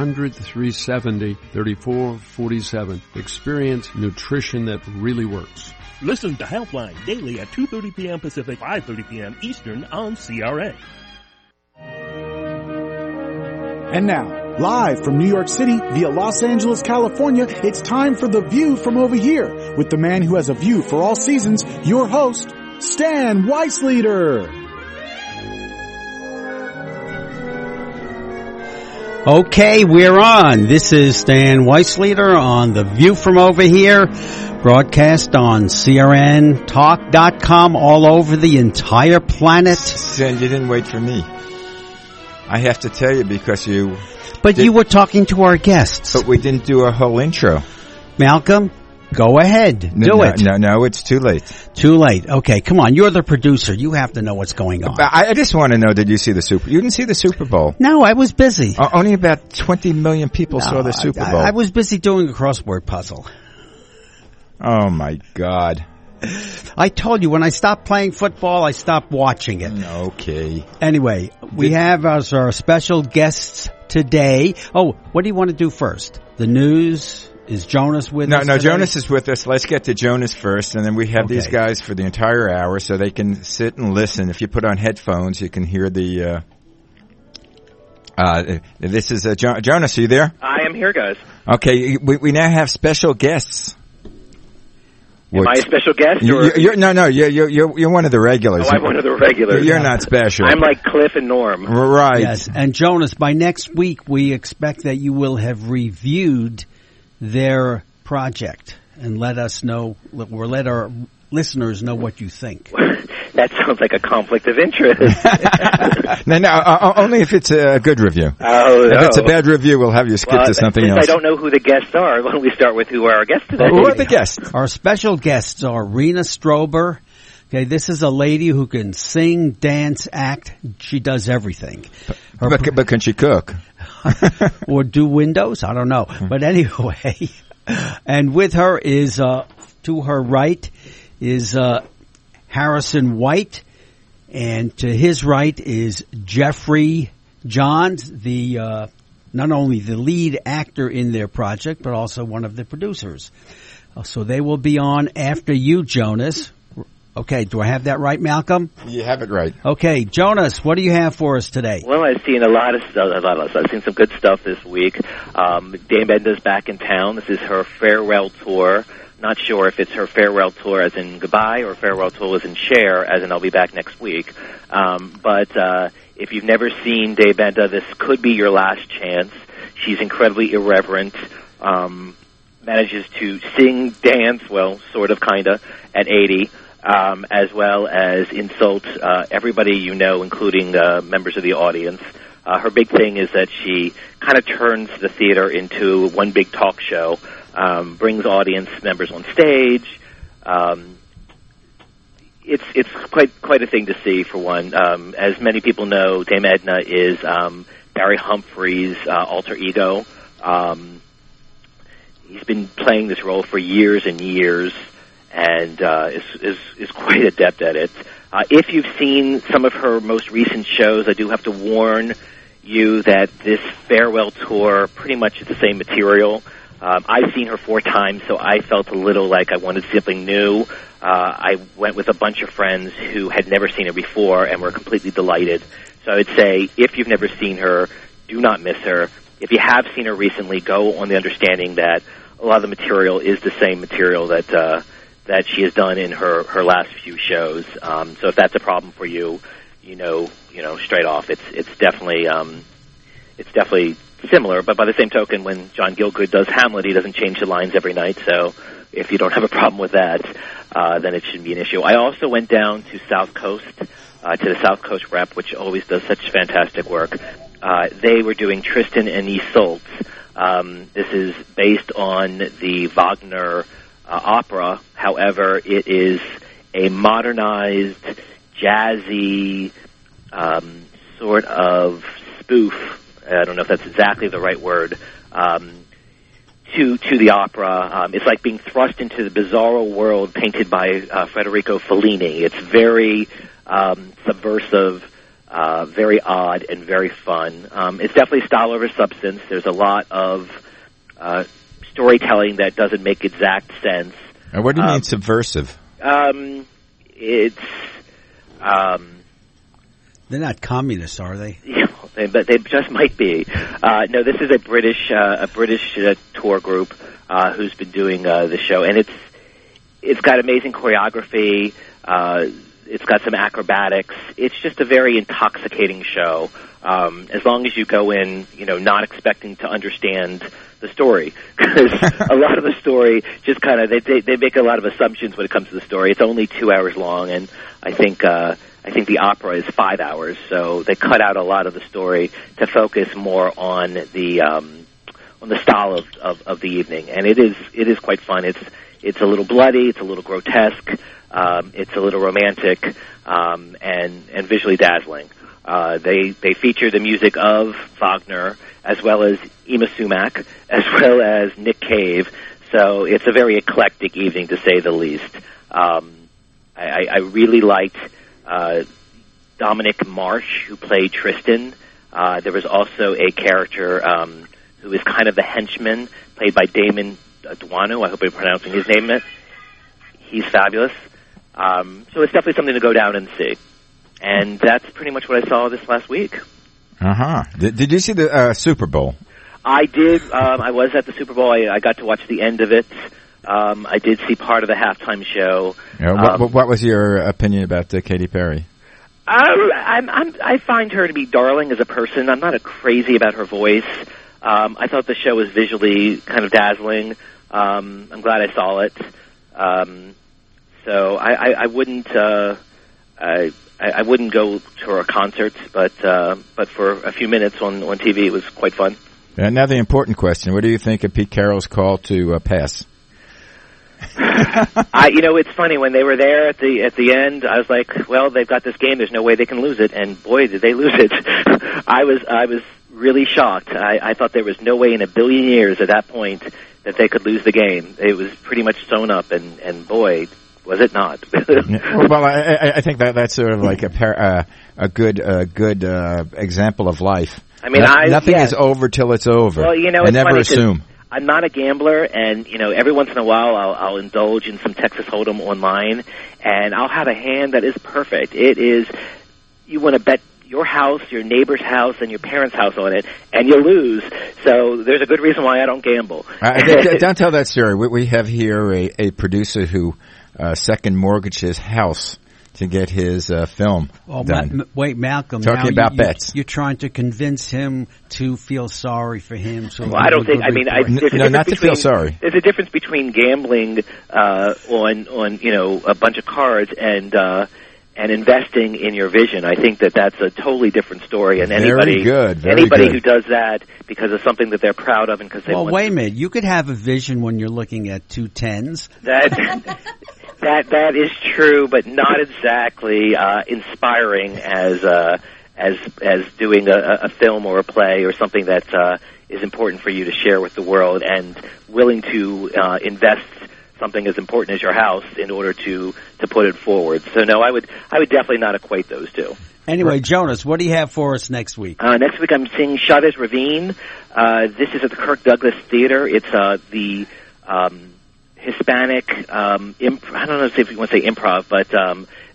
1-800-370-3447. Experience nutrition that really works. Listen to Helpline daily at 2:30 p.m. Pacific, 5:30 p.m. Eastern on CRN. And now, live from New York City via Los Angeles, California, it's time for The View from Over Here with the man who has a view for all seasons, your host, Stan Weisleder. Okay, we're on. This is Stan Weisleder on The View from Over Here, broadcast on CRNTalk.com all over the entire planet. Stan, you didn't wait for me. I have to tell you because you... But you were talking to our guests. But we didn't do a whole intro. Malcolm, go ahead. Do it. No, it's too late. Too late. Okay, come on. You're the producer. You have to know what's going on. I just want to know, did you see the Super... You didn't see the Super Bowl? No, I was busy. Only about 20 million people saw the Super Bowl. I was busy doing a crossword puzzle. Oh, my God. I told you, when I stopped playing football, I stopped watching it. Okay. Anyway, we have as our special guests today. Oh, what do you want to do first? The news? Is Jonas with us? No, today? Jonas is with us. Let's get to Jonas first, and then we have these guys for the entire hour so they can sit and listen. If you put on headphones, you can hear the... this is Jonas, are you there? I am here, guys. Okay, we now have special guests. Am I a special guest? You're one of the regulars. Oh, I'm one of the regulars. You're not special. I'm like Cliff and Norm. Right. Yes, and Jonas, by next week, we expect that you will have reviewed their project and let us know, or let our listeners know what you think. That sounds like a conflict of interest. No, only if it's a good review. Oh, if it's a bad review, we'll have you skip to something else. I don't know who the guests are. Why don't we start with who are our guests today? Who are the guests? Our special guests are Rena Strober. Okay, this is a lady who can sing, dance, act. She does everything. But can she cook? Or do windows? I don't know. But anyway, and with her is, to her right, is Harrison White, and to his right is Jeffrey Johns, the not only the lead actor in their project, but also one of the producers. So they will be on after you, Jonas. Okay, do I have that right, Malcolm? You have it right. Okay, Jonas, what do you have for us today? Well, I've seen a lot of stuff. I've seen some good stuff this week. Dame Edna's back in town. This is her farewell tour. Not sure if it's her farewell tour as in goodbye or farewell tour as in share, as in I'll be back next week. But if you've never seen Dame Edna, this could be your last chance. She's incredibly irreverent, manages to sing, dance, well, sort of, kind of, at 80, as well as insult everybody you know, including members of the audience. Her big thing is that she kind of turns the theater into one big talk show. Brings audience members on stage. It's quite a thing to see, for one. As many people know, Dame Edna is Barry Humphrey's alter ego. He's been playing this role for years and years, and is quite adept at it. If you've seen some of her most recent shows, I do have to warn you that this farewell tour pretty much is the same material. I've seen her 4 times, so I felt a little like I wanted something new. I went with a bunch of friends who had never seen her before and were completely delighted. So I would say, if you've never seen her, do not miss her. If you have seen her recently, go on the understanding that a lot of the material is the same material that she has done in her last few shows. So if that's a problem for you, you know, straight off, it's definitely similar, but by the same token, when John Gielgud does Hamlet, he doesn't change the lines every night, so if you don't have a problem with that, then it shouldn't be an issue. I also went down to South Coast, to the South Coast Rep, which always does such fantastic work. They were doing Tristan and Isolde. This is based on the Wagner opera. However, it is a modernized, jazzy sort of spoof, I don't know if that's exactly the right word, to the opera. It's like being thrust into the bizarro world painted by Federico Fellini. It's very subversive, very odd and very fun. It's definitely style over substance. There's a lot of storytelling that doesn't make exact sense. What do you mean subversive? It's they're not communists, are they? Yeah, but they just might be. No, this is a British tour group who's been doing the show, and it's got amazing choreography. It's got some acrobatics. It's just a very intoxicating show. As long as you go in, not expecting to understand the story, because a lot of the story just kind of they make a lot of assumptions when it comes to the story. It's only 2 hours long, and I think the opera is 5 hours, so they cut out a lot of the story to focus more on the style of the evening, and it is quite fun. It's a little bloody, it's a little grotesque, it's a little romantic, and visually dazzling. They feature the music of Wagner, as well as Yma Sumac, as well as Nick Cave. So it's a very eclectic evening, to say the least. I really liked Dominic Marsh, who played Tristan. There was also a character who is kind of the henchman, played by Damon Duano. I hope I'm pronouncing his name right. He's fabulous. So it's definitely something to go down and see. And that's pretty much what I saw this last week. Uh-huh. Did you see the Super Bowl? I did. I was at the Super Bowl. I got to watch the end of it. I did see part of the halftime show. Yeah, what was your opinion about Katy Perry? I find her to be darling as a person. I'm not crazy about her voice. I thought the show was visually kind of dazzling. I'm glad I saw it. So I wouldn't I wouldn't go to her concerts, but for a few minutes on TV, it was quite fun. Now the important question: what do you think of Pete Carroll's call to pass? It's funny, when they were there at the end, I was like, well, they've got this game. There's no way they can lose it, and boy, did they lose it! I was really shocked. I thought there was no way in a billion years at that point that they could lose the game. It was pretty much sewn up, and boy, was it not? Well, I think that's sort of like a good example of life. I mean, nothing is over till it's over. Well, and never funny, assume. I'm not a gambler, and every once in a while I'll indulge in some Texas Hold'em online, and I'll have a hand that is perfect. It is, you want to bet your house, your neighbor's house, and your parents' house on it, and you lose. So there's a good reason why I don't gamble. Don't tell that story. We have here a producer who second mortgaged his house to get his film done. Wait, Malcolm. Talking about bets. You're trying to convince him to feel sorry for him. So well, I don't think. I mean, not to feel sorry. There's a difference between gambling on a bunch of cards and investing in your vision. I think that's a totally different story. And anybody who does that because of something that they're proud of and because they want. Wait a minute. You could have a vision when you're looking at 2 10s. That is true, but not exactly inspiring as doing a film or a play or something that is important for you to share with the world, and willing to invest something as important as your house in order to put it forward. So no, I would definitely not equate those two. Anyway, Jonas, what do you have for us next week? Next week I'm seeing Chavez Ravine. This is at the Kirk Douglas Theater. It's the Hispanic, I don't know if you want to say improv, but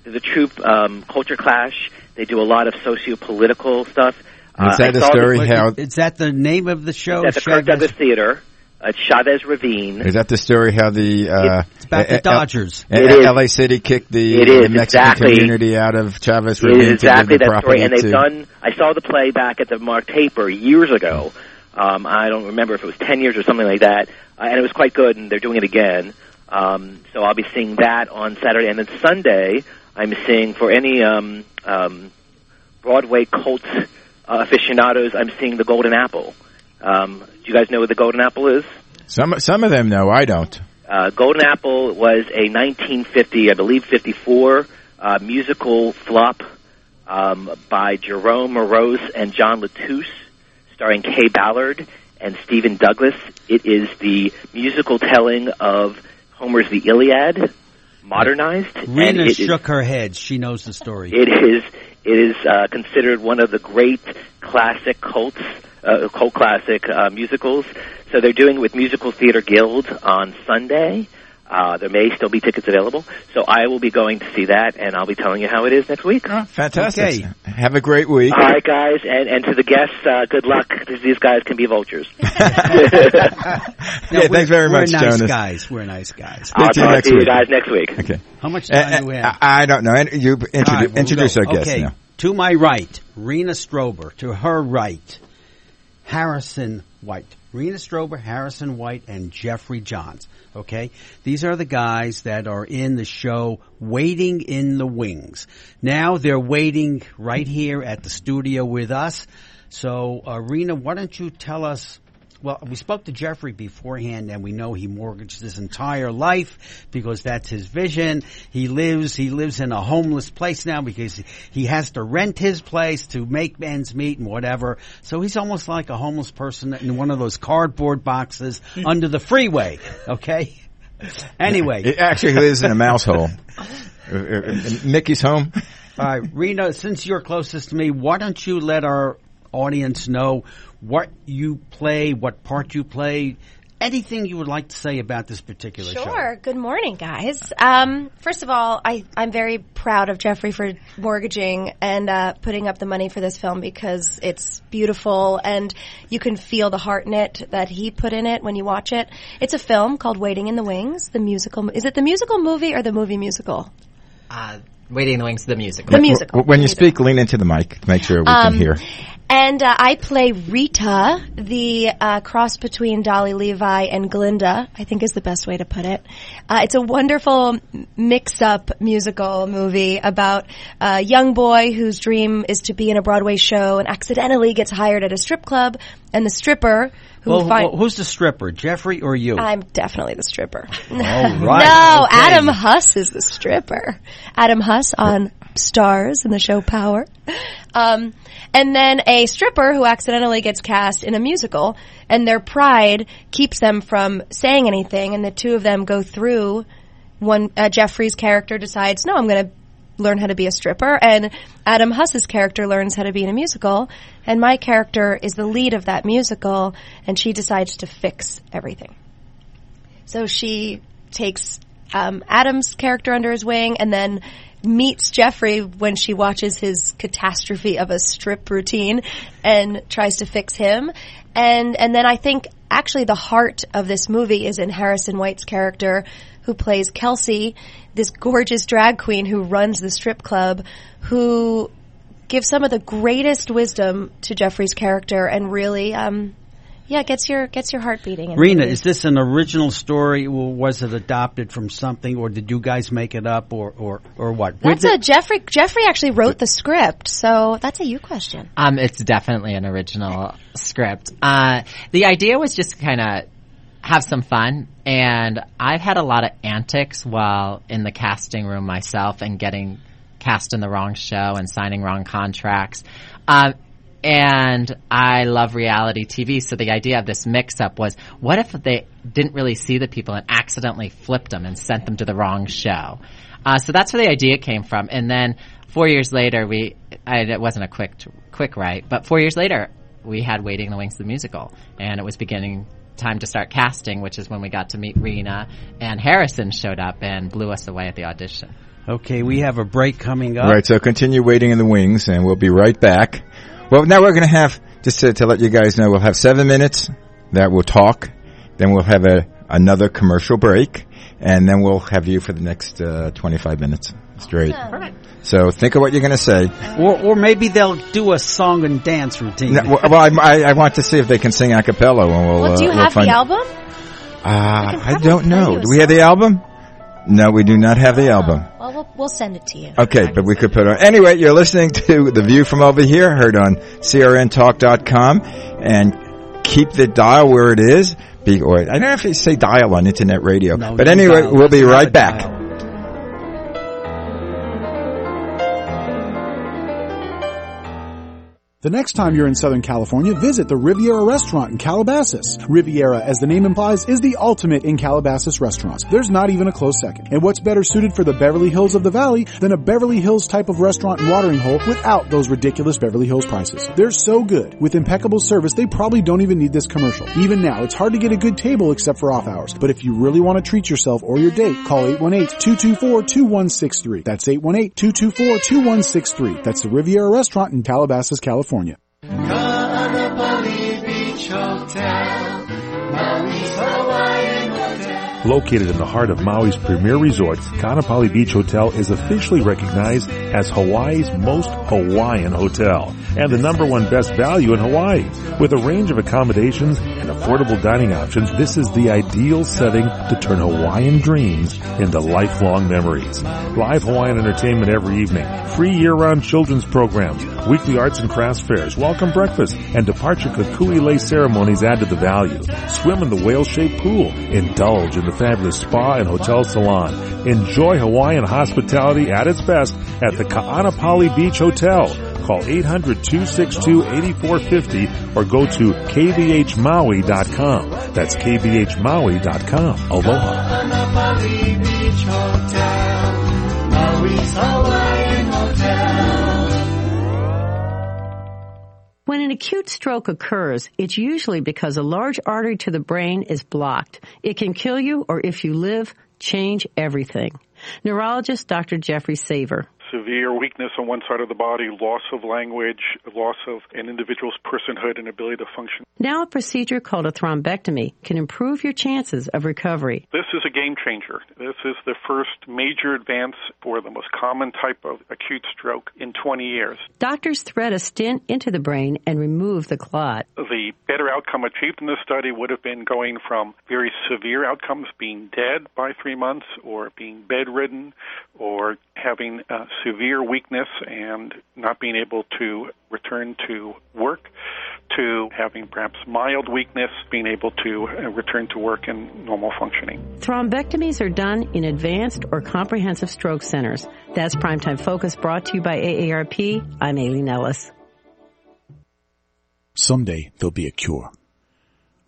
there's a troupe, Culture Clash. They do a lot of socio-political stuff. Is that the story? Is that the name of the show? At the Kirk Douglas Theater. Chavez Ravine. Is that the story how it's about the Dodgers. LA City kicked the Mexican community out of Chavez Ravine? It is exactly that story. And they've done, I saw the play back at the Mark Taper years ago. I don't remember if it was 10 years or something like that. And it was quite good, and they're doing it again. So I'll be seeing that on Saturday. And then Sunday, I'm seeing, for any Broadway cult aficionados, I'm seeing The Golden Apple. Do you guys know what The Golden Apple is? Some of them know. I don't. Golden Apple was a 1950, I believe 54, musical flop by Jerome Morose and John Latouche, starring Kay Ballard and Stephen Douglas. It is the musical telling of Homer's The Iliad, modernized. Rena shook her head. She knows the story. It It is considered one of the great classic cult classic musicals. So they're doing it with Musical Theater Guild on Sunday. There may still be tickets available. So I will be going to see that, and I'll be telling you how it is next week. Oh, fantastic. Okay. Have a great week. All right, guys, and to the guests, good luck. These guys can be vultures. Thanks very much, We're nice Jonas. guys. We're nice guys. I'll to you talk next to you week. guys next week. Okay. How much time do we have? I don't know. You All right, we'll introduce go. our guest Okay, now. to my right, Rena Strober. To her right, Harrison White. Rena Strober, Harrison White, and Jeffrey Johns. Okay? These are the guys that are in the show Waiting in the Wings. Now they're waiting right here at the studio with us. So, Rena, why don't you tell us... Well, we spoke to Jeffrey beforehand, and we know he mortgaged his entire life because that's his vision. He lives in a homeless place now because he has to rent his place to make ends meet and whatever. So he's almost like a homeless person in one of those cardboard boxes under the freeway. Okay. Anyway, He actually lives in a mouse hole. Mickey's home. all right, Rena, since you're closest to me, why don't you let our audience know what you play, what part you play, anything you would like to say about this particular show. Sure. Good morning, guys. First of all, I'm very proud of Jeffrey for mortgaging and putting up the money for this film because it's beautiful and you can feel the heart in it that he put in it when you watch it. It's a film called Waiting in the Wings, the musical. Is it the musical movie or the movie musical? Waiting in the Wings, the musical. The musical. When you speak, lean into the mic to make sure we can hear. And I play Rita, the cross between Dolly Levi and Glinda, I think is the best way to put it. It's a wonderful mix-up musical movie about a young boy whose dream is to be in a Broadway show and accidentally gets hired at a strip club, and the stripper who's the stripper, Jeffrey or you? I'm definitely the stripper. All right. No, Okay. Adam Huss is the stripper. Adam Huss on Stars in the show Power. And then a stripper who accidentally gets cast in a musical, and their pride keeps them from saying anything, and the two of them go through Jeffrey's character decides, no, I'm going to learn how to be a stripper, and Adam Huss's character learns how to be in a musical, and my character is the lead of that musical, and she decides to fix everything. So she takes Adam's character under his wing and then meets Jeffrey when she watches his catastrophe of a strip routine and tries to fix him. And then I think actually the heart of this movie is in Harrison White's character, who plays Kelsey, this gorgeous drag queen who runs the strip club, who gives some of the greatest wisdom to Jeffrey's character and really gets your heart beating. Rena, is this an original story, or was it adopted from something, or did you guys make it up, or what? Jeffrey actually wrote the script, so that's a you question. It's definitely an original script. The idea was just kind of have some fun, and I've had a lot of antics while in the casting room myself and getting cast in the wrong show and signing wrong contracts. And I love reality TV, so the idea of this mix-up was, what if they didn't really see the people and accidentally flipped them and sent them to the wrong show? So that's where the idea came from. And then 4 years later, it wasn't a quick write, but 4 years later, we had Waiting in the Wings, the musical, and it was beginning time to start casting, which is when we got to meet Rena, and Harrison showed up and blew us away at the audition. Okay, we have a break coming up. Right, so continue Waiting in the Wings, and we'll be right back. Well, now we're going to have, just to let you guys know, we'll have 7 minutes that we'll talk, then we'll have another commercial break, and then we'll have you for the next 25 minutes straight. Perfect. So think of what you're going to say. Or maybe they'll do a song and dance routine. No, well, I want to see if they can sing a cappella. Do you have the album? I don't know. Do we have the album? No, we do not have the album. Well, we'll send it to you. Okay, but we could put on. Anyway, you're listening to The View from Over Here, heard on crntalk.com, and keep the dial where it is. I don't know if you say dial on internet radio. No, but anyway, dial. we'll be right back. Dial. The next time you're in Southern California, visit the Riviera Restaurant in Calabasas. Riviera, as the name implies, is the ultimate in Calabasas restaurants. There's not even a close second. And what's better suited for the Beverly Hills of the Valley than a Beverly Hills type of restaurant and watering hole without those ridiculous Beverly Hills prices? They're so good. With impeccable service, they probably don't even need this commercial. Even now, it's hard to get a good table except for off hours. But if you really want to treat yourself or your date, call 818-224-2163. That's 818-224-2163. That's the Riviera Restaurant in Calabasas, California. Located in the heart of Maui's premier resort, Kaanapali Beach Hotel is officially recognized as Hawaii's most Hawaiian hotel and the #1 best value in Hawaii. With a range of accommodations and affordable dining options, this is the ideal setting to turn Hawaiian dreams into lifelong memories. Live Hawaiian entertainment every evening, free year-round children's programs, weekly arts and crafts fairs, welcome breakfast, and departure kukui lei ceremonies add to the value. Swim in the whale-shaped pool, indulge in the fabulous spa and hotel salon. Enjoy Hawaiian hospitality at its best at the Kaanapali Beach Hotel. Call 800-262-8450 or go to kvhmaui.com. That's kvhmaui.com. Aloha. Kaanapali Beach Hotel, Maui's Hawaiian Hotel. When an acute stroke occurs, it's usually because a large artery to the brain is blocked. It can kill you, or if you live, change everything. Neurologist Dr. Jeffrey Saver. Severe weakness on one side of the body, loss of language, loss of an individual's personhood and ability to function. Now a procedure called a thrombectomy can improve your chances of recovery. This is a game changer. This is the first major advance for the most common type of acute stroke in 20 years. Doctors thread a stent into the brain and remove the clot. The better outcome achieved in this study would have been going from very severe outcomes, being dead by 3 months, or being bedridden, or having severe weakness and not being able to return to work, to having perhaps mild weakness, being able to return to work and normal functioning. Thrombectomies are done in advanced or comprehensive stroke centers. That's Primetime Focus, brought to you by AARP. I'm Aileen Ellis. Someday there'll be a cure.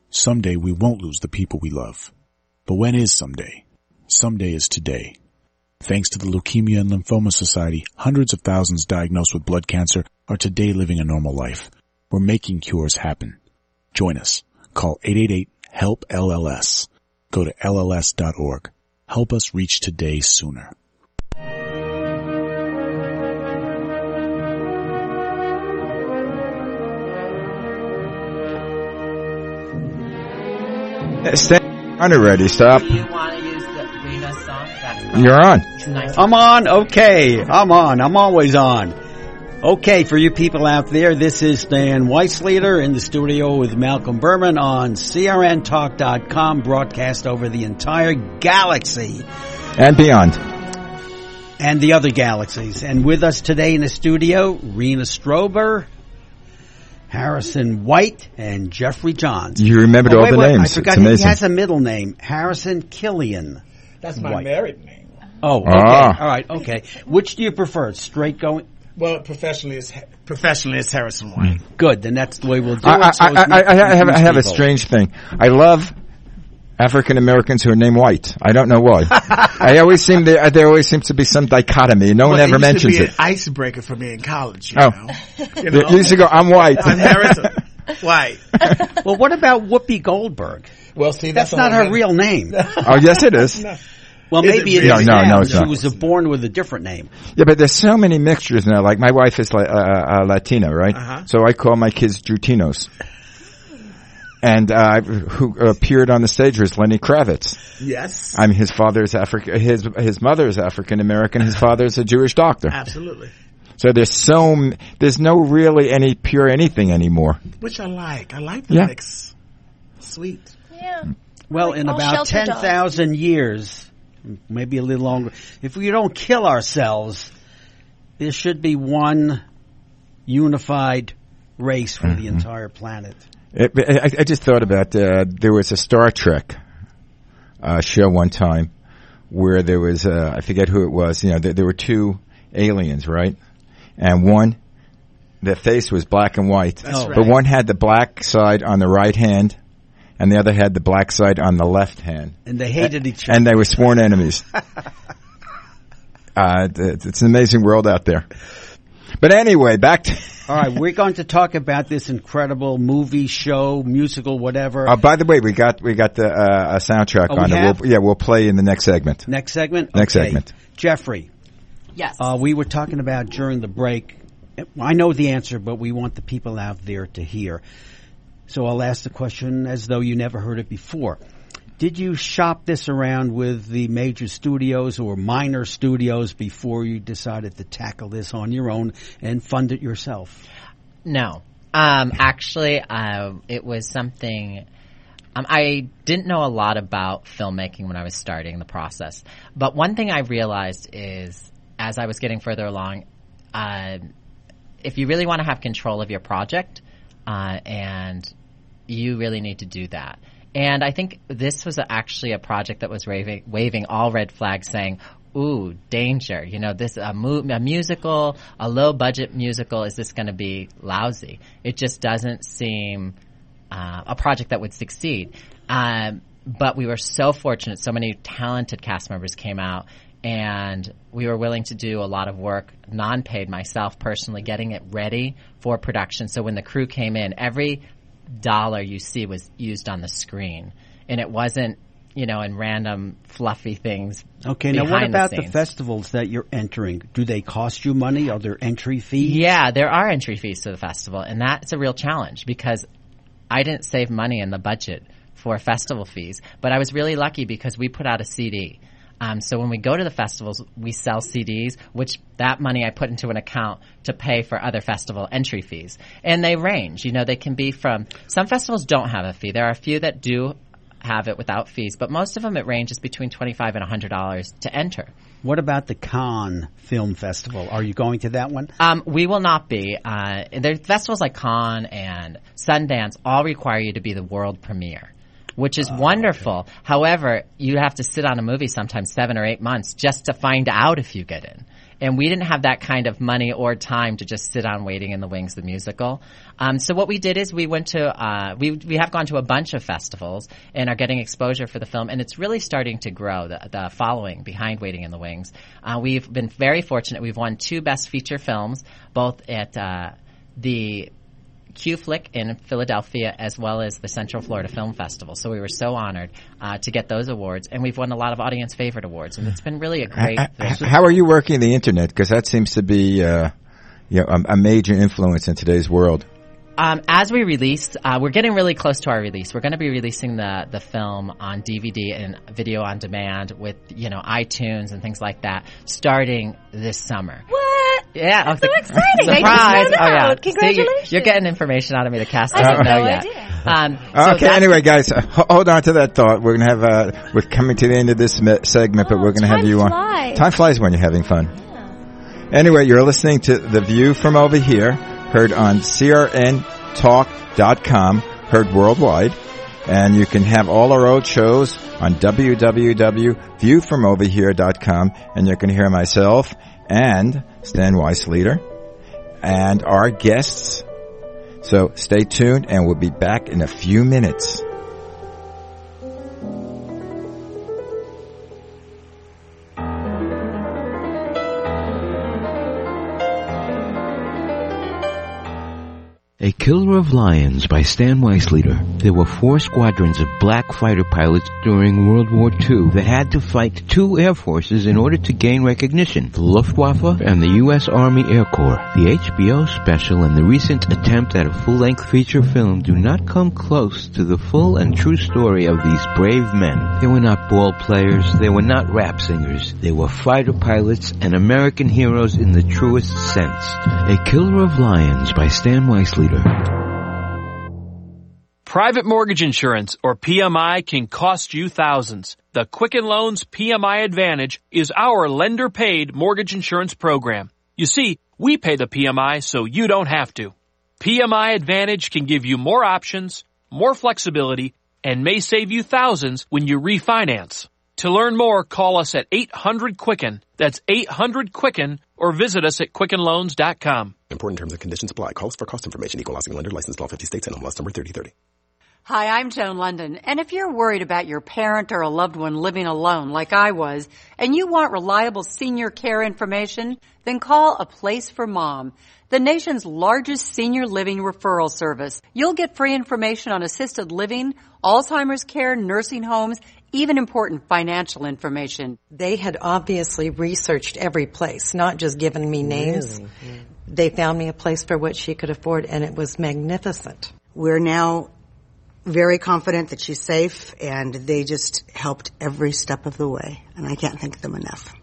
Someday we won't lose the people we love. But when is someday? Someday is today. Thanks to the Leukemia and Lymphoma Society, hundreds of thousands diagnosed with blood cancer are today living a normal life. We're making cures happen. Join us. Call 888-HELP-LLS. Go to LLS.org. Help us reach today sooner. Stay on already. Stop. Do you want to use the Rena song? You're on. Nice. I'm on. Okay. I'm on. I'm always on. Okay, for you people out there, this is Stan Weissleader in the studio with Malcolm Berman on CRNTalk.com, broadcast over the entire galaxy. And beyond. And the other galaxies. And with us today in the studio, Rena Strober, Harrison White, and Jeffrey Johns. You remembered all the names. I forgot he has a middle name, Harrison Killian. That's my White. married name. Oh, okay. All right, okay. Which do you prefer, straight going? Well, professionally, it's Harrison White. Good, then that's the way we'll do it. I have a strange thing. I love African Americans who are named White. I don't know why. There always seems to be some dichotomy. No one ever mentions it. It used to be an icebreaker for me in college. You know? You used to go, I'm White. I'm Harrison White. Well, what about Whoopi Goldberg? Well, see, that's not her real name. Oh, yes, it is. No. Well, maybe it is now. No, it's not. She was born with a different name. Yeah, but there's so many mixtures now. Like, my wife is Latina, right? Uh-huh. So I call my kids Drutinos. And who appeared on the stage was Lenny Kravitz. Yes. I mean, his father is his mother is African American. His father is a Jewish doctor. Absolutely. So there's no really any pure anything anymore. Which I like. I like the mix. Sweet. Yeah. Well, in about 10,000 years, maybe a little longer, if we don't kill ourselves, there should be one unified race for the entire planet. I just thought about there was a Star Trek show one time where there was I forget who it was. You know, there were two aliens, right? And one their face was black and white. That's But right. one had the black side on the right hand, and the other had the black side on the left hand. And they hated each other. And they were sworn enemies. It's an amazing world out there. But anyway, back to... All right, we're going to talk about this incredible movie, show, musical, whatever. By the way, we got the a soundtrack Oh, on we it. have? We'll play in the next segment. Next segment? Next Okay. segment. Jeffrey. Yes. We were talking about during the break. I know the answer, but we want the people out there to hear. So I'll ask the question as though you never heard it before. Did you shop this around with the major studios or minor studios before you decided to tackle this on your own and fund it yourself? No. Actually, it was something... I didn't know a lot about filmmaking when I was starting the process. But one thing I realized is, as I was getting further along, if you really want to have control of your project, and you really need to do that. And I think this was actually a project that was waving all red flags, saying, ooh, danger. You know, this a musical, a low-budget musical, is this going to be lousy? It just doesn't seem a project that would succeed. But we were so fortunate. So many talented cast members came out, and we were willing to do a lot of work, non-paid, myself personally, getting it ready for production. So when the crew came in, every dollar you see was used on the screen, and it wasn't, you know, in random fluffy things. Okay, now what about the scenes. festivals that you're entering? Do they cost you money? Are there entry fees? Yeah, there are entry fees to the festival, and that's a real challenge because I didn't save money in the budget for festival fees, but I was really lucky because we put out a CD. So when we go to the festivals, we sell CDs, which that money I put into an account to pay for other festival entry fees. And they range. You know, they can be from – some festivals don't have a fee. There are a few that do have it without fees, but most of them it ranges between $25 and $100 to enter. What about the Cannes Film Festival? Are you going to that one? We will not be. There festivals like Cannes and Sundance all require you to be the world premiere, which is wonderful. Okay. However, you have to sit on a movie sometimes 7 or 8 months just to find out if you get in. And we didn't have that kind of money or time to just sit on Waiting in the Wings, the musical. So what we did is we went to we have gone to a bunch of festivals and are getting exposure for the film, and it's really starting to grow, the following behind Waiting in the Wings. We've been very fortunate. We've won 2 Best Feature Films, both at the Q-Flick in Philadelphia as well as the Central Florida Film Festival. So we were so honored to get those awards, and we've won a lot of audience favorite awards, and it's been really a great thing. How are you working the internet? Because that seems to be a major influence in today's world. As we release, we're getting really close to our release. We're going to be releasing the film on DVD and video on demand with, you know, iTunes and things like that starting this summer. What? Yeah. That's so exciting. Surprise. I just found out. Yeah. Congratulations. See, you're getting information out of me. The cast I doesn't had know no yet. Okay, anyway, guys, hold on to that thought. We're going to have, we're coming to the end of this segment, but we're going to have you on. Time flies when you're having fun. Yeah. Anyway, you're listening to The View from Over Here, heard on crntalk.com, heard worldwide. And you can have all our old shows on www.viewfromoverhere.com, and you can hear myself and Stan Weissleader and our guests. So stay tuned, and we'll be back in a few minutes. A Killer of Lions by Stan Weissleader. There were 4 squadrons of black fighter pilots during World War II that had to fight 2 air forces in order to gain recognition, the Luftwaffe and the U.S. Army Air Corps. The HBO special and the recent attempt at a full-length feature film do not come close to the full and true story of these brave men. They were not ball players, they were not rap singers, they were fighter pilots and American heroes in the truest sense. A Killer of Lions by Stan Weissleader. Private mortgage insurance, or PMI, can cost you thousands. The Quicken Loans PMI Advantage is our lender-paid mortgage insurance program. You see, we pay the PMI so you don't have to. PMI Advantage can give you more options, more flexibility, and may save you thousands when you refinance. To learn more, call us at 800-QUICKEN. That's 800-QUICKEN, or visit us at QuickenLoans.com. Important terms and conditions apply. Calls for cost information. Equal housing lender. Licensed in all 50 states. And MLS number 3030. Hi, I'm Joan London, and if you're worried about your parent or a loved one living alone like I was, and you want reliable senior care information, then call A Place for Mom, the nation's largest senior living referral service. You'll get free information on assisted living, Alzheimer's care, nursing homes, even important financial information. They had obviously researched every place, not just given me names. Really? They found me a place for what she could afford, and it was magnificent. We're now very confident that she's safe, and they just helped every step of the way, and I can't thank them enough.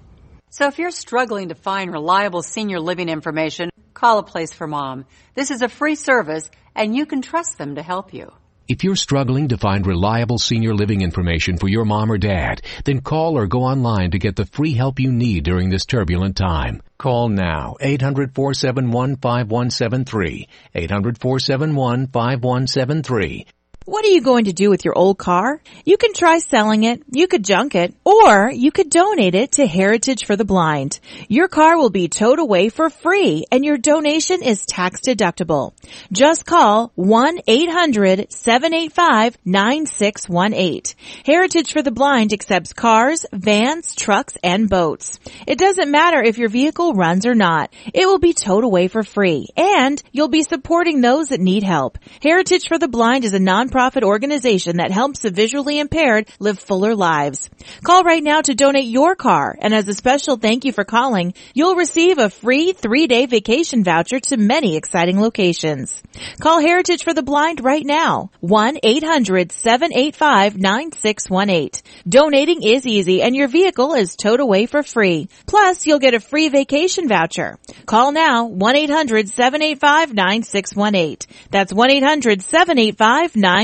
So if you're struggling to find reliable senior living information, call A Place for Mom. This is a free service, and you can trust them to help you. If you're struggling to find reliable senior living information for your mom or dad, then call or go online to get the free help you need during this turbulent time. Call now, 800-471-5173, 800-471-5173. What are you going to do with your old car? You can try selling it, you could junk it, or you could donate it to Heritage for the Blind. Your car will be towed away for free, and your donation is tax deductible. Just call 1-800-785-9618. Heritage for the Blind accepts cars, vans, trucks, and boats. It doesn't matter if your vehicle runs or not. It will be towed away for free, and you'll be supporting those that need help. Heritage for the Blind is a nonprofit organization that helps the visually impaired live fuller lives. Call right now to donate your car, and as a special thank you for calling, you'll receive a free 3-day vacation voucher to many exciting locations. Call Heritage for the Blind right now, 1-800-785-9618. Donating is easy, and your vehicle is towed away for free. Plus, you'll get a free vacation voucher. Call now, 1-800-785-9618. That's 1-800-785-9618.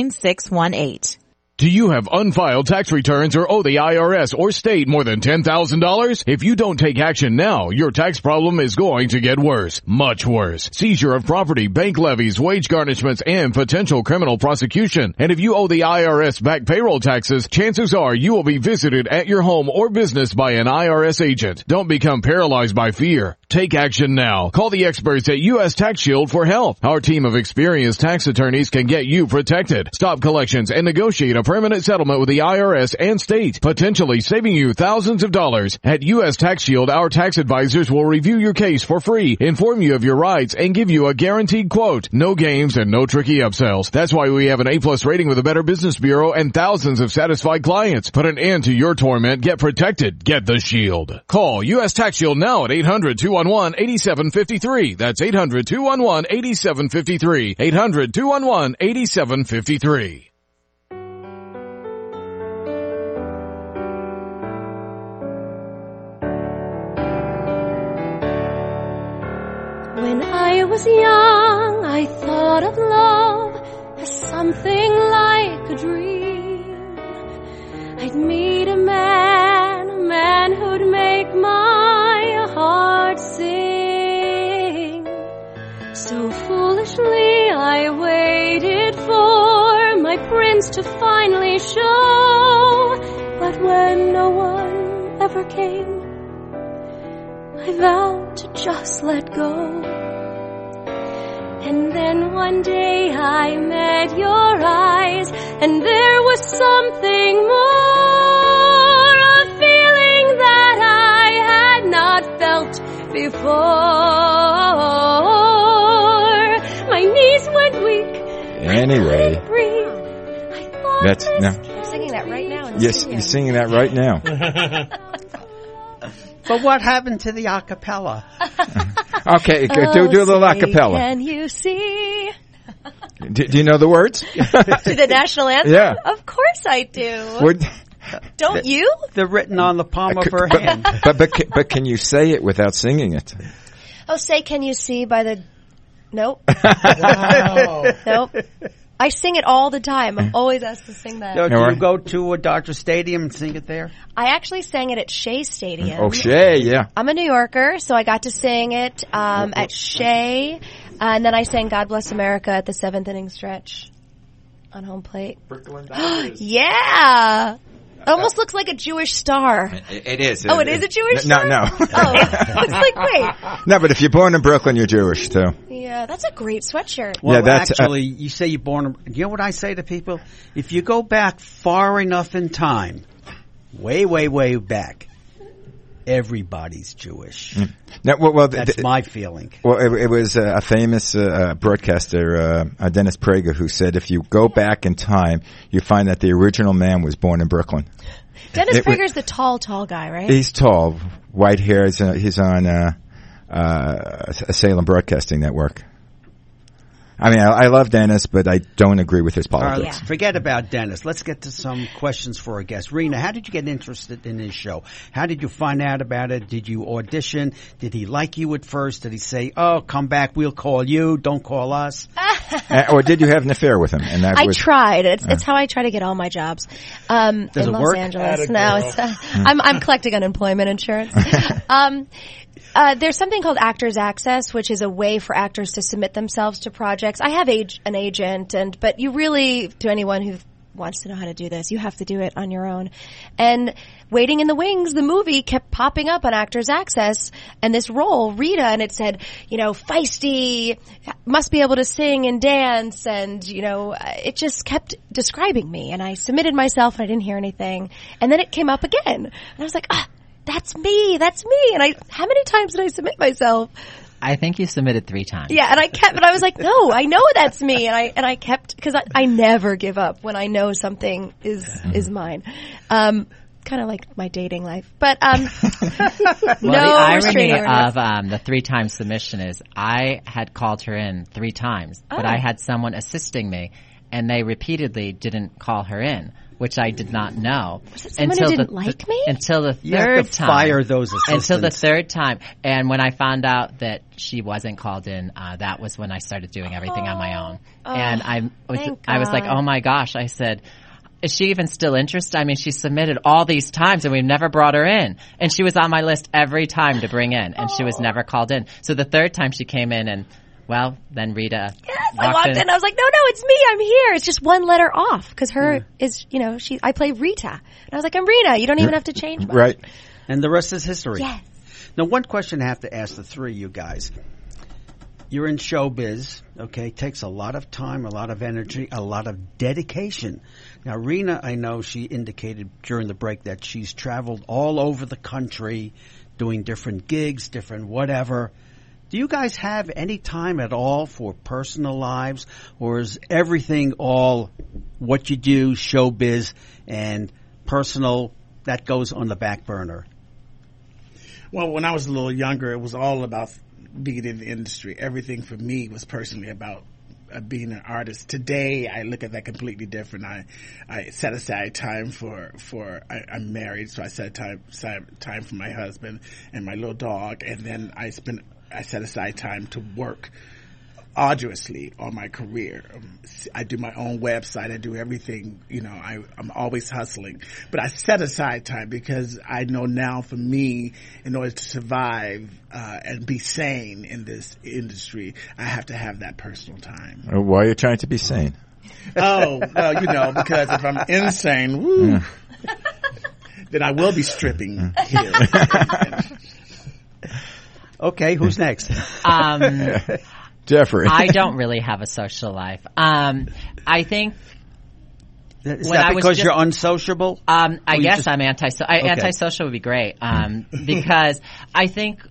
Do you have unfiled tax returns or owe the IRS or state more than $10,000? If you don't take action now, your tax problem is going to get worse. Much worse. Seizure of property, bank levies, wage garnishments, and potential criminal prosecution. And if you owe the IRS back payroll taxes, chances are you will be visited at your home or business by an IRS agent. Don't become paralyzed by fear. Take action now. Call the experts at U.S. Tax Shield for help. Our team of experienced tax attorneys can get you protected, stop collections, and negotiate a permanent settlement with the IRS and state, potentially saving you thousands of dollars. At U.S. Tax Shield, our tax advisors will review your case for free, inform you of your rights, and give you a guaranteed quote. No games and no tricky upsells. That's why we have an A+ rating with the Better Business Bureau and thousands of satisfied clients. Put an end to your torment. Get protected. Get the Shield. Call U.S. Tax Shield now at 800-211-8753. That's 800-211-8753. 800-211-8753. When I was young, I thought of love as something like a dream. I'd meet a man who'd make my heart sing. So foolishly I waited for my prince to finally show. But when no one ever came, I vowed to just let go. And then one day I met your eyes, and there was something more, a feeling that I had not felt before. My knees went weak. Anyway, that's no. I'm singing that right now. In the Yes, studio. you're singing that right now. But what happened to the acapella? Okay, do a little acapella. Can you see? Do you know the words? To the national anthem? Yeah. Of course I do. Would- Don't you? They're written on the palm of her hand. But can you say it without singing it? Oh, say, can you see by the... Nope. Wow. Nope. I sing it all the time. I'm always asked to sing that. No, do you go to a Dodger Stadium and sing it there? I actually sang it at Shea Stadium. Oh, Shea, yeah. I'm a New Yorker, so I got to sing it at Shea, and then I sang God Bless America at the 7th inning stretch on home plate. Brooklyn Yeah! It almost looks like a Jewish star. It is. Oh, it is a Jewish star? No. Oh, it's like, wait. No, but if you're born in Brooklyn, you're Jewish too. Yeah, that's a great sweatshirt. Well, Yeah, that's, actually, you say you're born. You know what I say to people? If you go back far enough in time, way, way, way back, everybody's Jewish. No, well, That's my feeling. Well, it was a famous broadcaster, Dennis Prager, who said if you go back in time, you find that the original man was born in Brooklyn. Dennis Prager's the tall guy, right? He's tall, white hair. He's on Salem Broadcasting Network. I mean, I love Dennis, but I don't agree with his All right, politics. forget about Dennis. Let's get to some questions for our guest. Rena, how did you get interested in his show? How did you find out about it? Did you audition? Did he like you at first? Did he say, "Oh, come back, we'll call you, don't call us"? Or did you have an affair with him? And that I was tried. It's how I try to get all my jobs. In it Los work? Angeles. No, it's, I'm collecting unemployment insurance. There's something called Actors Access, which is a way for actors to submit themselves to projects. I have an agent, but you really, to anyone who wants to know how to do this, you have to do it on your own. And Waiting in the Wings, the movie, kept popping up on Actors Access, and this role, Rita, and it said, feisty, must be able to sing and dance, and, it just kept describing me. And I submitted myself, and I didn't hear anything. And then it came up again. And I was like, that's me. And how many times did I submit myself? I think you submitted 3 times. Yeah, and but I was like, no, I know that's me. And I kept, because I never give up when I know something is mine. Kind of like my dating life. But, Well, no the irony restraining order. of the 3-time submission is I had called her in 3 times, but I had someone assisting me, and they repeatedly didn't call her in, which I did not know. Was it someone who didn't like me? Until the You have third to time. fire those assistants. Until the third time. And when I found out that she wasn't called in, that was when I started doing everything on my own. And I was like, oh my gosh. I said, is she even still interested? I mean, she submitted all these times and we've never brought her in. And she was on my list every time to bring in, and she was never called in. So the third time she came in, and well, then Rita I walked in. I was like, no, it's me. I'm here. It's just one letter off because her is, I play Rita. And I was like, I'm Rita. You don't even have to change much. right. And the rest is history. Yes. Now, one question I have to ask the three of you guys. You're in showbiz, okay? It takes a lot of time, a lot of energy, a lot of dedication. Now, Rena, I know she indicated during the break that she's traveled all over the country doing different gigs, different whatever. Do you guys have any time at all for personal lives, or is everything all what you do, showbiz, and personal, that goes on the back burner? Well, when I was a little younger, it was all about being in the industry. Everything for me was personally about being an artist. Today, I look at that completely different. I set aside time I'm married, so I set time for my husband and my little dog, and then I set aside time to work arduously on my career. I do my own website. I do everything. I'm always hustling. But I set aside time because I know now for me, in order to survive and be sane in this industry, I have to have that personal time. Why are you trying to be sane? Oh, well, because if I'm insane, then I will be stripping here. Okay, who's next? Jeffrey. I don't really have a social life. I think. Is that because you're unsociable? I guess I'm antisocial would be great. Because I think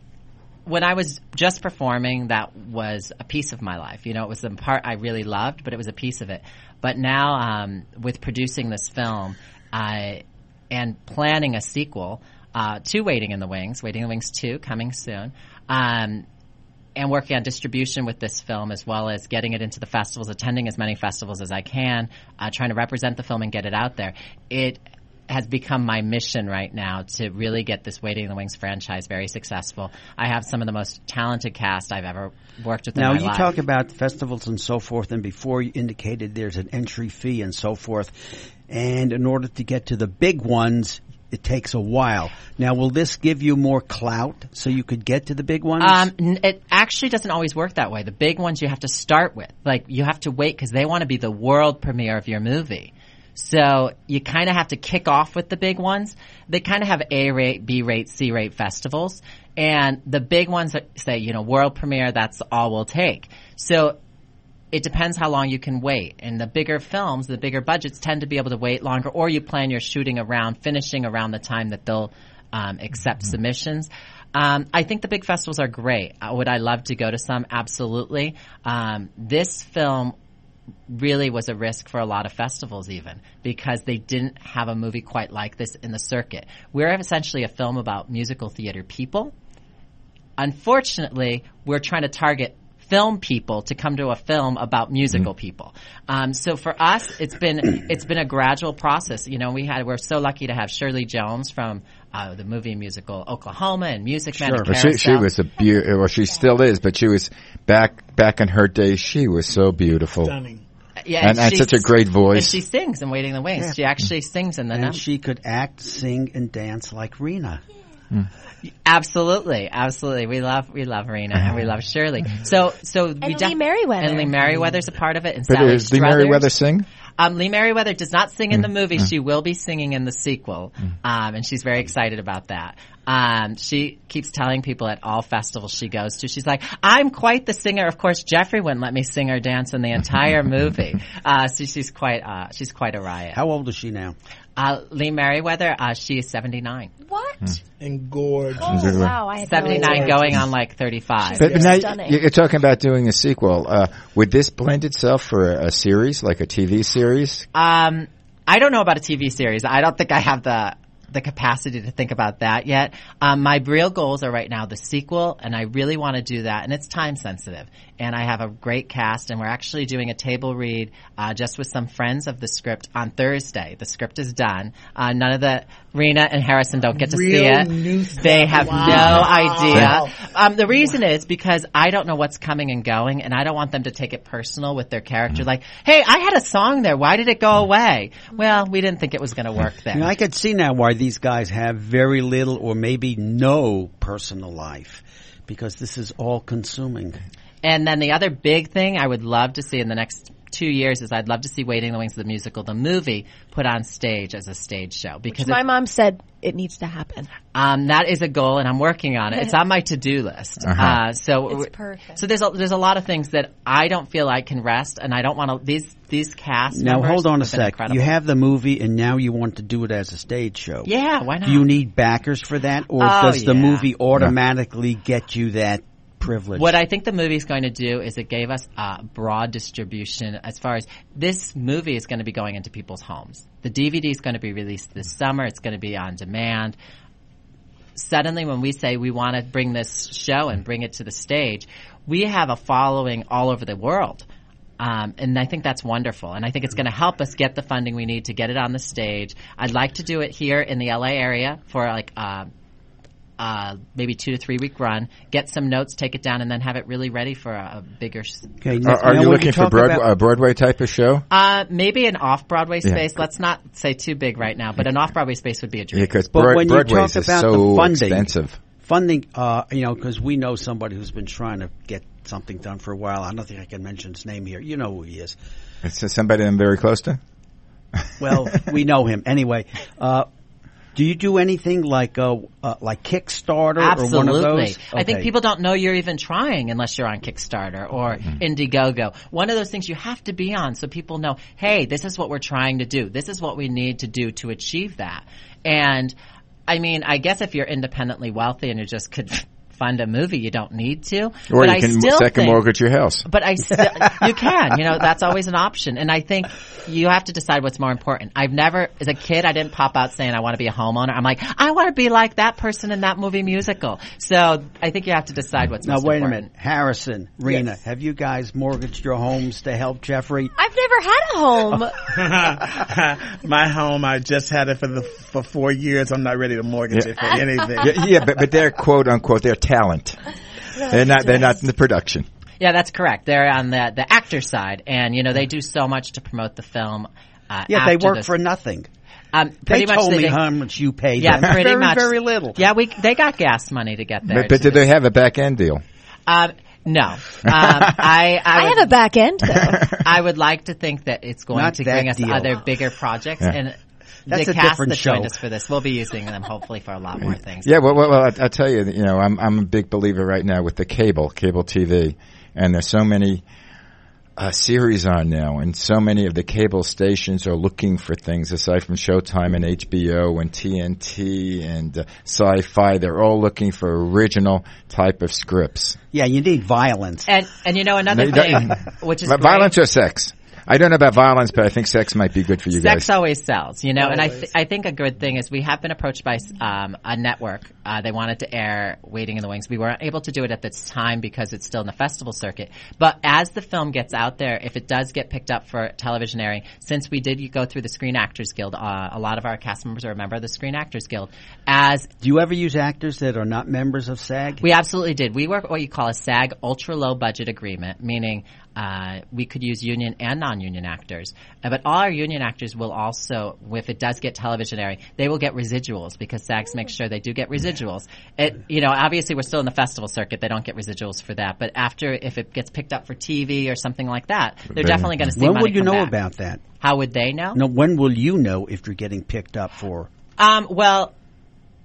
when I was just performing, that was a piece of my life. It was the part I really loved, but it was a piece of it. But now, with producing this film, and planning a sequel, to Waiting in the Wings 2 coming soon, and working on distribution with this film, as well as getting it into the festivals, attending as many festivals as I can, trying to represent the film and get it out there. It has become my mission right now to really get this Waiting in the Wings franchise very successful. I have some of the most talented cast I've ever worked with in my life. Now, you talk about festivals and so forth, and before you indicated there's an entry fee and so forth. And in order to get to the big ones, it takes a while. Now, will this give you more clout so you could get to the big ones? It actually doesn't always work that way. The big ones you have to start with. Like, you have to wait because they want to be the world premiere of your movie. So you kind of have to kick off with the big ones. They kind of have A-rate, B-rate, C-rate festivals. And the big ones that say, you know, world premiere, that's all we'll take. So it depends how long you can wait. And the bigger films, the bigger budgets tend to be able to wait longer, or you plan your shooting around, finishing around the time that they'll accept submissions. I think the big festivals are great. Would I love to go to some? Absolutely. This film really was a risk for a lot of festivals even, because they didn't have a movie quite like this in the circuit. We're essentially a film about musical theater people. Unfortunately, we're trying to target film people to come to a film about musical people. So for us, it's been a gradual process. You know, we're so lucky to have Shirley Jones from the movie musical Oklahoma and Music Man and Carousel. She was well, she still is, but she was back in her day. She was so beautiful. Stunning. Yeah, and such a great voice. And she sings in Waiting in the Wings. Yeah. She actually sings in the And she could act, sing, and dance like Rena. Absolutely. We love Rena and we love Shirley. So and Lee Merriweather. And Lee Merriweather's a part of it. And But Sally does Lee Struthers. Merriweather sing? Lee Merriweather does not sing in the movie. She will be singing in the sequel. And she's very excited about that. She keeps telling people at all festivals she goes to, she's like, I'm quite the singer. Of course, Jeffrey wouldn't let me sing or dance in the entire movie. So she's quite a riot. How old is she now? Lee Merriweather, she is 79. What? And gorgeous. Oh, wow. I had 79 going on like 35. But now you're talking about doing a sequel. Would this blend itself for a series, like a TV series? I don't know about a TV series. I don't think I have the capacity to think about that yet. My real goals are right now the sequel, and I really want to do that, and it's time sensitive. And I have a great cast, and we're actually doing a table read just with some friends of the script on Thursday. The script is done. None of the Rena and Harrison don't get to see it. They have no idea. The reason is because I don't know what's coming and going, and I don't want them to take it personal with their character. Like, hey, I had a song there. Why did it go away? Well, we didn't think it was going to work there. You know, I could see now why these guys have very little or maybe no personal life, because this is all consuming. And then the other big thing I would love to see in the next 2 years is I'd love to see Waiting in the Wings, the musical, the movie, put on stage as a stage show. Because my mom said it needs to happen. That is a goal, and I'm working on it. It's on my to-do list. So it's perfect. So there's a lot of things that I don't feel I can rest, and I don't want to. These cast now members hold on a have been sec. incredible. You have the movie, and now you want to do it as a stage show. Yeah, why not? Do you need backers for that, or does the movie automatically get you that privilege? What I think the movie's going to do is it gave us broad distribution as far as this movie is going to be going into people's homes. The DVD is going to be released this summer. It's going to be on demand. Suddenly, when we say we want to bring this show and bring it to the stage, we have a following all over the world. And I think that's wonderful. And I think it's going to help us get the funding we need to get it on the stage. I'd like to do it here in the LA area for like maybe 2 to 3 week run, get some notes, take it down, and then have it really ready for a bigger. Okay, are you looking for a Broadway type of show? Maybe an off-Broadway space. Let's not say too big right now, but an off-Broadway space would be a dream. Yeah, because when you Broadway's talk is about so the funding, expensive. Funding, because we know somebody who's been trying to get something done for a while. I don't think I can mention his name here. You know who he is. It's somebody I'm very close to? Well, we know him. Anyway, do you do anything like Kickstarter Absolutely. or one of those? Okay. I think people don't know you're even trying unless you're on Kickstarter or Indiegogo. One of those things you have to be on so people know, hey, this is what we're trying to do. This is what we need to do to achieve that. And I mean, I guess if you're independently wealthy and you just could fund a movie, you don't need to. Or but you can second mortgage your house. But you can. You know, that's always an option. And I think you have to decide what's more important. I've never, as a kid, I didn't pop out saying I want to be a homeowner. I'm like, I want to be like that person in that movie musical. So I think you have to decide what's most important. Now, wait a minute. Harrison, Rena, have you guys mortgaged your homes to help Jeffrey? I've never had a home. My home, I just had it for 4 years. I'm not ready to mortgage it for anything. Yeah, but they're quote unquote, they're talent. They're not in the production. Yeah, that's correct. They're on the actor side, and you know they do so much to promote the film. They work for nothing. They told me how much you paid them. Pretty very, much. Very little. Yeah, they got gas money to get there. But do they have a back end deal? No. I have a back end, though. I would like to think that it's going Not to that bring us deal. other bigger projects. Yeah. And That's the a cast different that joined show. us for this, we'll be using them hopefully for a lot more things. Yeah, well, I'll tell you, I'm a big believer right now with the cable TV, and there's so many series on now, and so many of the cable stations are looking for things aside from Showtime and HBO and TNT and Sci-Fi. They're all looking for original type of scripts. Yeah, you need violence. And another thing, which is great, violence or sex. I don't know about violence, but I think sex might be good for you guys. Sex always sells, and I think a good thing is we have been approached by a network. They wanted to air Waiting in the Wings. We weren't able to do it at this time because it's still in the festival circuit. But as the film gets out there, if it does get picked up for television airing, since we did go through the Screen Actors Guild, a lot of our cast members are a member of the Screen Actors Guild. Do you ever use actors that are not members of SAG? We absolutely did. We work what you call a SAG ultra low budget agreement, meaning we could use union and non-union actors. But all our union actors will also, if it does get television airing, they will get residuals because SAGs makes sure they do get residuals. Obviously we're still in the festival circuit. They don't get residuals for that. But if it gets picked up for TV or something like that, they're definitely going to see When money will you come know back. about that? How would they know? No, when will you know if you're getting picked up for? Well,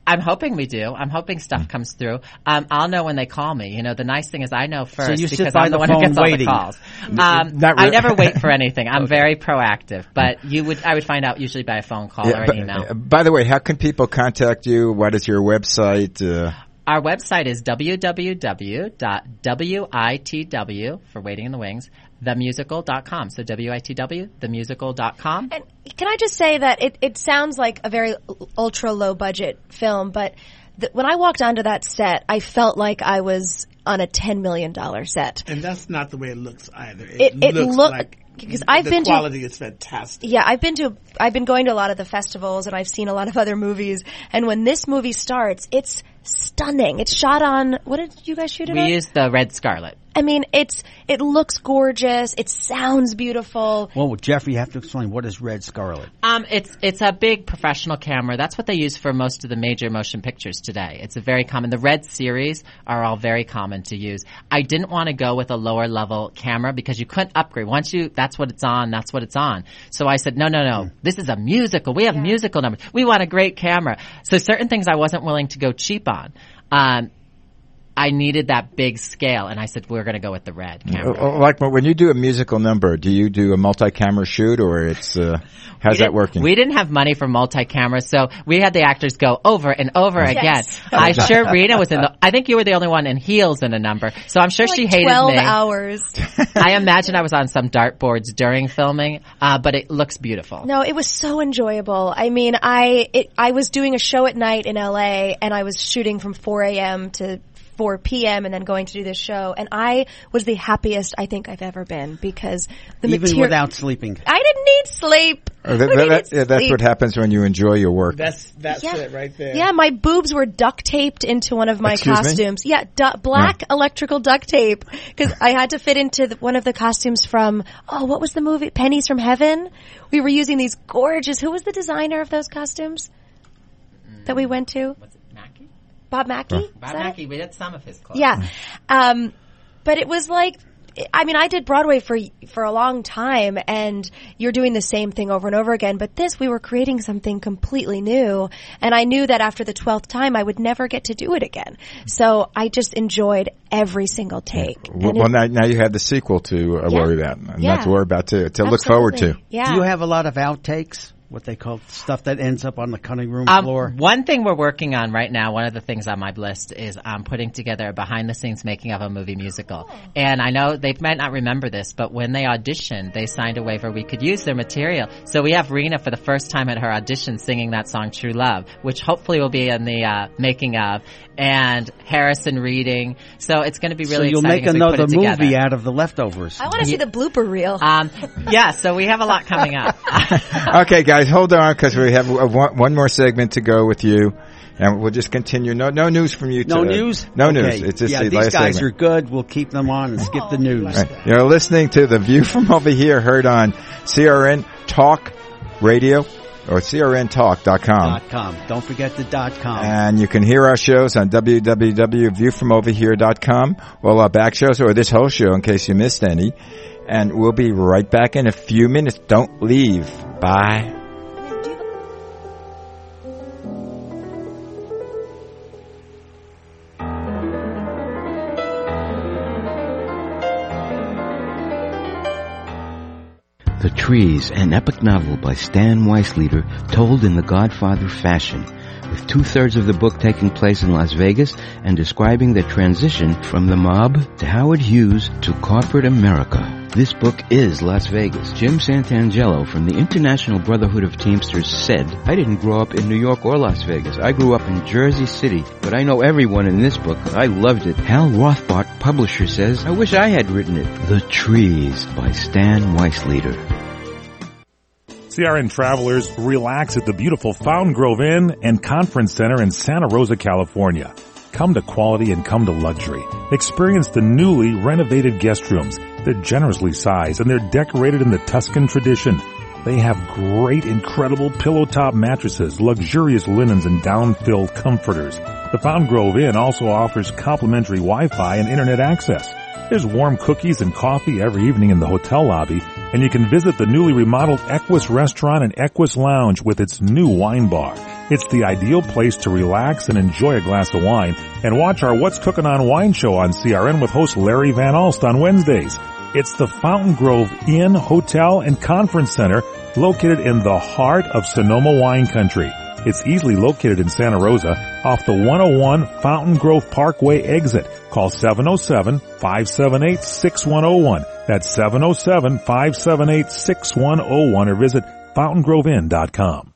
I'm hoping we do. I'm hoping stuff comes through. I'll know when they call me. The nice thing is I know first So you sit because by I'm the the one who phone gets all the waiting. calls. Not I really. never wait for anything. I'm very proactive. But I would find out usually by a phone call or an email. By the way, how can people contact you? What is your website? Our website is www.witw for Waiting in the Wings, themusical.com. So WITW, themusical.com. And can I just say that it sounds like a very ultra low budget film, but when I walked onto that set, I felt like I was on a $10 million set. And that's not the way it looks either. It looks look, like because I've been the quality is fantastic. Yeah, I've been going to a lot of the festivals and I've seen a lot of other movies. And when this movie starts, it's stunning. It's shot on, what did you guys shoot it on? We used the Red Scarlet. I mean, it looks gorgeous. It sounds beautiful. Well, Jeffrey, you have to explain what is Red Scarlet. It's a big professional camera. That's what they use for most of the major motion pictures today. It's a very common. The Red series are all very common to use. I didn't want to go with a lower level camera because you couldn't upgrade. That's what it's on. That's what it's on. So I said, no. This is a musical. We have musical numbers. We want a great camera. So certain things I wasn't willing to go cheap on. I needed that big scale, and I said, we're going to go with the Red camera. Like when you do a musical number, do you do a multi-camera shoot, or it's how's that working? We didn't have money for multi-camera, so we had the actors go over and over again. Yes. I'm sure Rena was I think you were the only one in heels in a number, so I'm sure she hated 12 me. 12 hours. I imagine I was on some dartboards during filming, but it looks beautiful. No, it was so enjoyable. I mean, I was doing a show at night in LA, and I was shooting from 4 a.m. to 4 p.m. and then going to do this show, and I was the happiest I think I've ever been because the Even without sleeping. I didn't need sleep. That's what happens when you enjoy your work. That's it right there. Yeah, my boobs were duct taped into one of my Excuse me? costumes. Yeah, black electrical duct tape because I had to fit into one of the costumes from what was the movie? Pennies from Heaven. We were using these gorgeous. Who was the designer of those costumes that we went to? Was it Mackie? Bob Mackie? Bob Mackie, we did some of his clothes. Yeah. But it was like, I mean, I did Broadway for a long time, and you're doing the same thing over and over again. But this, we were creating something completely new, and I knew that after the 12th time, I would never get to do it again. So I just enjoyed every single take. Well, now you have the sequel to worry about, and not to worry about to look forward to. Yeah. Do you have a lot of outtakes? What they call stuff that ends up on the cutting room floor? One thing we're working on right now, one of the things on my list is putting together a behind-the-scenes making of a movie musical. And I know they might not remember this, but when they auditioned, they signed a waiver we could use their material. So we have Rena for the first time at her audition singing that song True Love, which hopefully will be in the making of, and Harrison reading. So it's going to be really exciting. So you'll make another movie out of the leftovers. I want to see the blooper reel. Yeah, so we have a lot coming up. Okay, guys, hold on because we have one more segment to go with you, and we'll just continue. No news from you. No news. No okay. news. It's just the these last guys segment. are good. We'll keep them on and skip the news. Right. You're listening to The View from Over Here, heard on CRN Talk Radio or crntalk.com. .com. Don't forget the .com. And you can hear our shows on www.viewfromoverhere.com, all our back shows, or this whole show in case you missed any. And we'll be right back in a few minutes. Don't leave. Bye. The Trees, an epic novel by Stan Weisleiter, told in the Godfather fashion, with 2/3 of the book taking place in Las Vegas and describing the transition from the mob to Howard Hughes to corporate America. This book is Las Vegas. Jim Santangelo from the International Brotherhood of Teamsters said, "I didn't grow up in New York or Las Vegas. I grew up in Jersey City, but I know everyone in this book. I loved it." Hal Rothbart, publisher, says, "I wish I had written it." The Trees by Stan Weisleiter. CRN travelers, relax at the beautiful Fountain Grove Inn and Conference Center in Santa Rosa, California. Come to quality and come to luxury. Experience the newly renovated guest rooms. They're generously sized and they're decorated in the Tuscan tradition. They have great, incredible pillow-top mattresses, luxurious linens, and down-filled comforters. The Fountain Grove Inn also offers complimentary Wi-Fi and internet access. There's warm cookies and coffee every evening in the hotel lobby, and you can visit the newly remodeled Equus Restaurant and Equus Lounge with its new wine bar. It's the ideal place to relax and enjoy a glass of wine and watch our What's Cooking on Wine show on CRN with host Larry Van Alst on Wednesdays. It's the Fountain Grove Inn, Hotel, and Conference Center located in the heart of Sonoma wine country. It's easily located in Santa Rosa off the 101 Fountain Grove Parkway exit. Call 707-578-6101. That's 707-578-6101 or visit fountaingroveinn.com.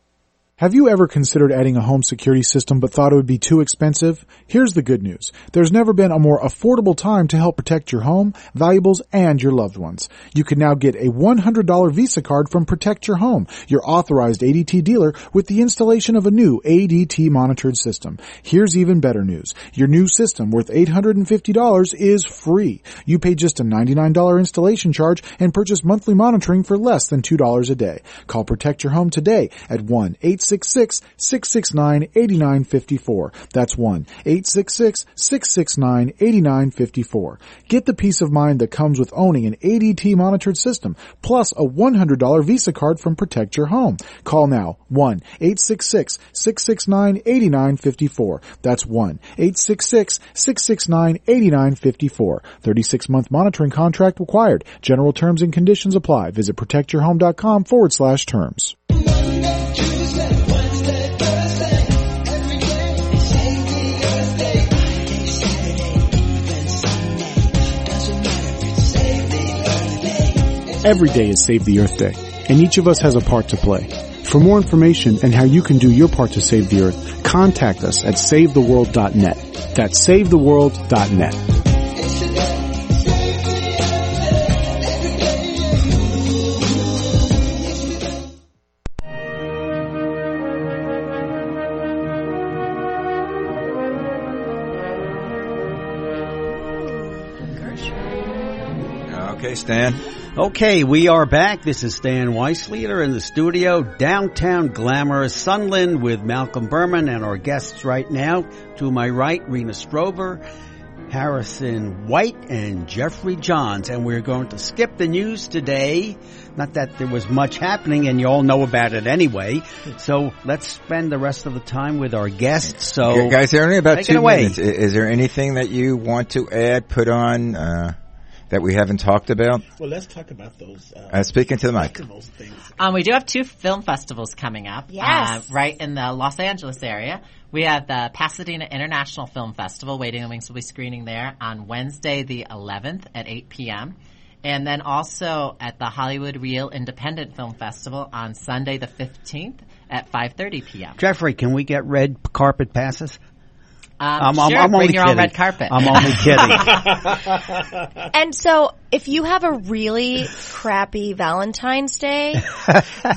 Have you ever considered adding a home security system but thought it would be too expensive? Here's the good news. There's never been a more affordable time to help protect your home, valuables, and your loved ones. You can now get a $100 Visa card from Protect Your Home, your authorized ADT dealer, with the installation of a new ADT monitored system. Here's even better news. Your new system, worth $850, is free. You pay just a $99 installation charge and purchase monthly monitoring for less than $2 a day. Call Protect Your Home today at 1-866-669-8954. That's 1-866-669-8954. Get the peace of mind that comes with owning an ADT monitored system, plus a $100 Visa card from Protect Your Home. Call now, 1-866-669-8954. That's 1-866-669-8954. 36-month monitoring contract required. General terms and conditions apply. Visit protectyourhome.com/terms. Every day is Save the Earth Day, and each of us has a part to play. For more information and how you can do your part to save the Earth, contact us at SaveTheWorld.net. That's SaveTheWorld.net. Okay, Stan. Okay, we are back. This is Stan Weisleiter in the studio, downtown glamorous Sunland with Malcolm Berman and our guests right now. To my right, Rena Strover, Harrison White, and Jeffrey Johns. And we're going to skip the news today. Not that there was much happening, and you all know about it anyway. So let's spend the rest of the time with our guests. So, guys, there are only about take 2 it away. minutes. Is there anything that you want to add, put on, that we haven't talked about? Well, let's talk about those. Speaking to the mic. Things. We do have 2 film festivals coming up. Yes. Right in the Los Angeles area. We have the Pasadena International Film Festival. Waiting Wings will be screening there on Wednesday the 11th at 8 p.m. And then also at the Hollywood Reel Independent Film Festival on Sunday the 15th at 5:30 p.m. Jeffrey, can we get red carpet passes? I'm only bring your kidding. own red carpet. I'm only kidding. And so, if you have a really crappy Valentine's Day,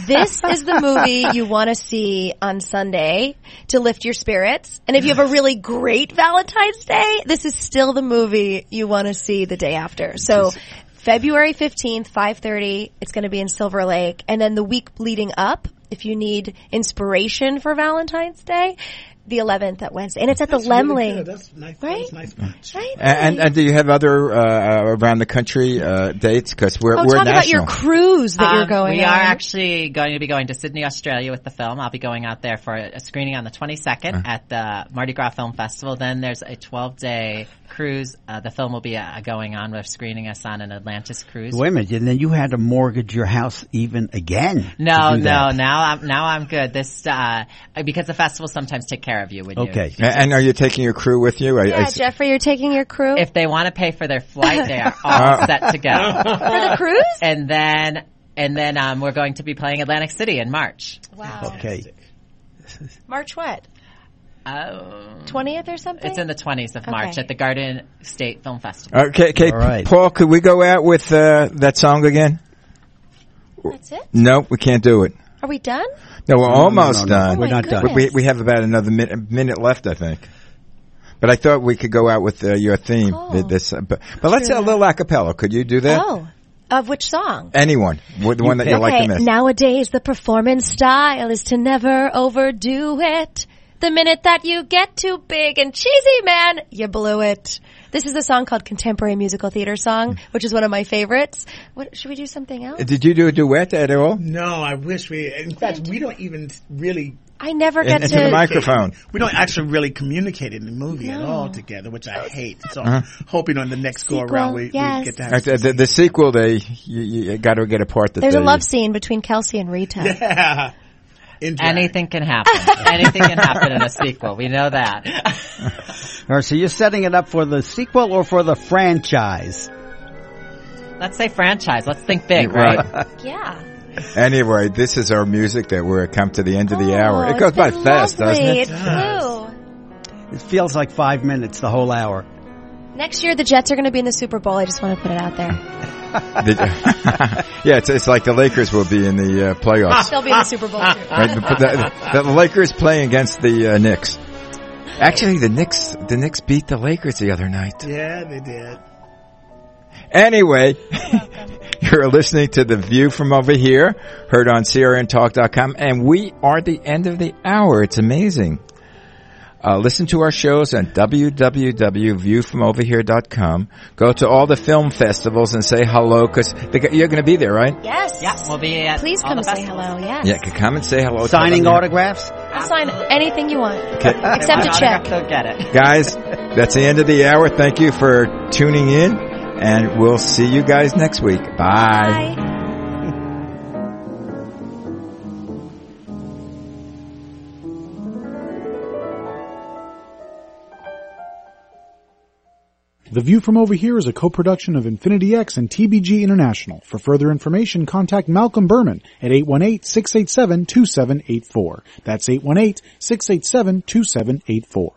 this is the movie you want to see on Sunday to lift your spirits. And if you have a really great Valentine's Day, this is still the movie you want to see the day after. So, February 15th, 5:30, it's going to be in Silver Lake. And then the week leading up if you need inspiration for Valentine's Day, the 11th at Wednesday. And it's at the Lemley. Really good. That's nice. Right? That's nice. Right? And do you have other around the country dates? Because we're talk national. about your cruise that you're going We on. are actually going to be going to Sydney, Australia with the film. I'll be going out there for a screening on the 22nd at the Mardi Gras Film Festival. Then there's a 12-day cruise. The film will be going on. We're screening us on an Atlantis cruise. Wait a minute, and then you had to mortgage your house even again. No. Now I'm good. This because the festivals sometimes take care of you. When Okay. And are you taking your crew with you? Yeah, Jeffrey, you're taking your crew? If they want to pay for their flight, they are all set to go. For the cruise? And then we're going to be playing Atlantic City in March. Wow. Okay. March what? 20th or something? It's in the 20s of March at the Garden State Film Festival. Okay, All right. Paul, could we go out with that song again? That's it? No, we can't do it. Are we done? No, we're almost done. Oh, we're not done. We have about another minute left, I think. But I thought we could go out with your theme. But let's a little a cappella. Could you do that? Oh. Of which song? Anyone. The one that you like the most. Nowadays the performance style is to never overdo it. The minute that you get too big and cheesy, man, you blew it. This is a song called Contemporary Musical Theater Song, which is one of my favorites. What, should we do something else? Did you do a duet at all? No, I wish in fact, we don't even really... I never get into the microphone. We don't actually really communicate in the movie at all together, which I hate. So I'm hoping on the next go around we get to have the sequel. You got to get a part that there's a love scene between Kelsey and Rita. Yeah. Anything can happen. Anything can happen in a sequel. We know that. All right, so you're setting it up for the sequel or for the franchise? Let's say franchise. Let's think big, right? Yeah. Anyway, this is our music that we're come to the end of the hour. It goes by fast, doesn't it? It flew. It feels like 5 minutes, the whole hour. Next year the Jets are going to be in the Super Bowl. I just want to put it out there. Yeah, it's like the Lakers will be in the playoffs. They'll be in the Super Bowl too. Right, the Lakers playing against the Knicks. Actually, the Knicks beat the Lakers the other night. Yeah, they did. Anyway, you're listening to The View from Over Here, heard on CRNTalk.com, and we are the end of the hour. It's amazing. Listen to our shows on www.viewfromoverhere.com. Go to all the film festivals and say hello, because you're going to be there, right? Yes. Yeah, we'll be at Please all come the say festivals. hello, yes. Yeah, come and say hello. Signing autographs? I'll sign anything you want. Okay. Except a check. Go get it. Guys, that's the end of the hour. Thank you for tuning in, and we'll see you guys next week. Bye. Bye. The View from Over Here is a co-production of Infinity X and TBG International. For further information, contact Malcolm Berman at 818-687-2784. That's 818-687-2784.